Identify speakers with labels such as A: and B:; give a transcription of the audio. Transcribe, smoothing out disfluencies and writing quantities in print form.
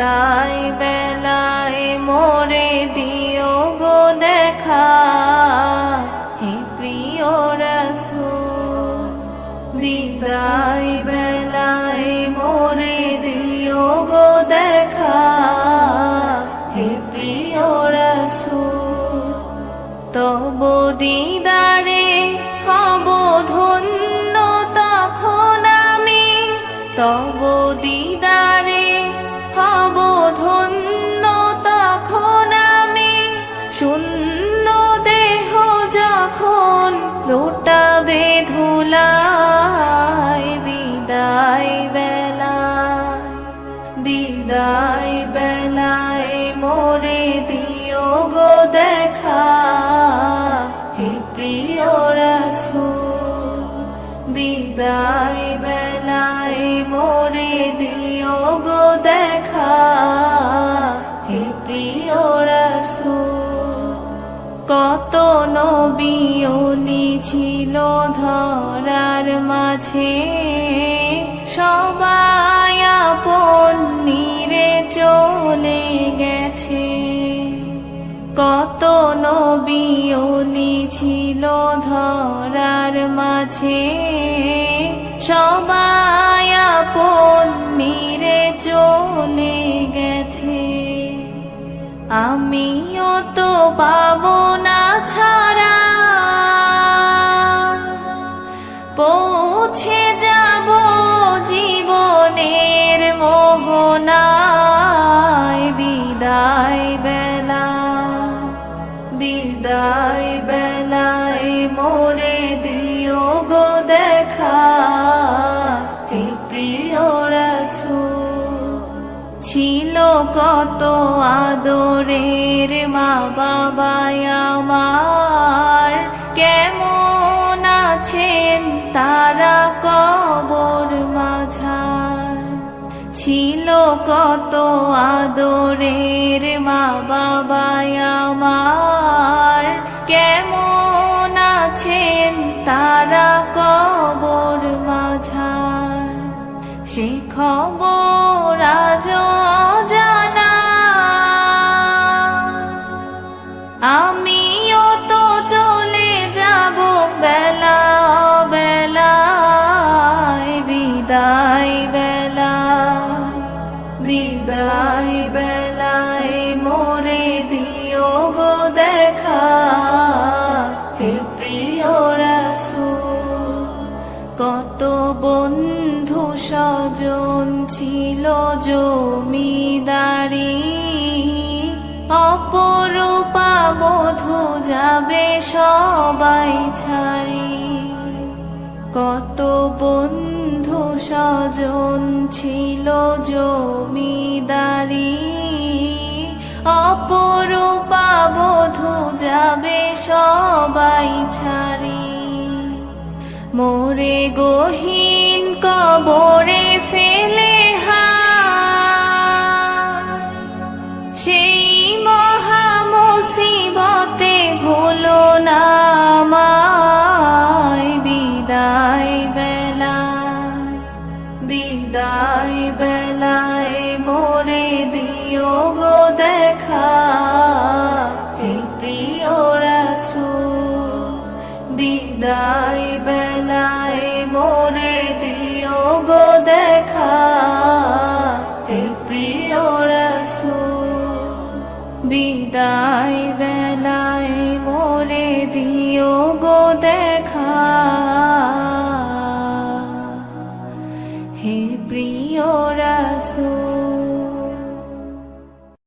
A: তাই বেলায় মোরে দিও গো দেখা, হে প্রিয় রাসূল। বিদায় বেলায় মোরে দিও গো দেখা, হে প্রিয় রাসূল। তব দিদারে হব ধন্য তখন আমি, তব দিদারে হব ধন্য তখন আমি। শূন্য দেহ যখন লোটাবে ধুলায়, বিদায় বেলায়, বিদায় বেলায় মোরে দিও গো দেখা, হে প্রিয় রাসূল। বিদায় বেলায় মোরে দিও গো দেখা, হে প্রিয় রাসূল। কত নবী ওলি ছিল ধরার মাঝে, সবাই আপন নিরে চলে গেছে। কত নবী ওলি ছিল ধরার মাঝে, সবাই আপন নিরে চলে গেছে। আমিও তো পাবো না ছাড়া, পৌঁছে যাব জীবনের মোহনায়। বিদায় বেলা, বিদায় বেলায় মোরে দিও গো দেখা, হে প্রিয় রাসূল। ছিল কত আদরের মা বাবায় আমার, কেমন আছেন তারা কবর মাঝার। ছিল কত আদরের মা বাবায় আমার, কেমন আছেন তারা কবর মাঝার। সে খবর আজও অজানা, আমিও তো চলে যাব বেলা বেলায়। বিদায় বেলা, বিদায় বেলায় মোরে দিও গো দেখা, হে প্রিয় রাসূল। কত বন্ধু স্বজন ছিল জমিদারি, অপরূপা বধূ যাবে সবাই ছাড়ি। কত বন্ধু স্বজন ছিল জমিদারি, অপরূপা বধূ যাবে সবাই ছাড়ি। মোরে গহীন কবরে ফেলে সেই মহা মুসিবতে ভুলো না আমায়। বিদায় বেলা, বিদায় বেলায় মোরে দিও গো দেখা, হে প্রিয় রাসূল। বিদায় বেলায় মোরে দিও গো দেখা, হে প্রিয় রাসূল। বিদায় বেলায় মোরে দিও গো দেখা, হে প্রিয় রাসূল।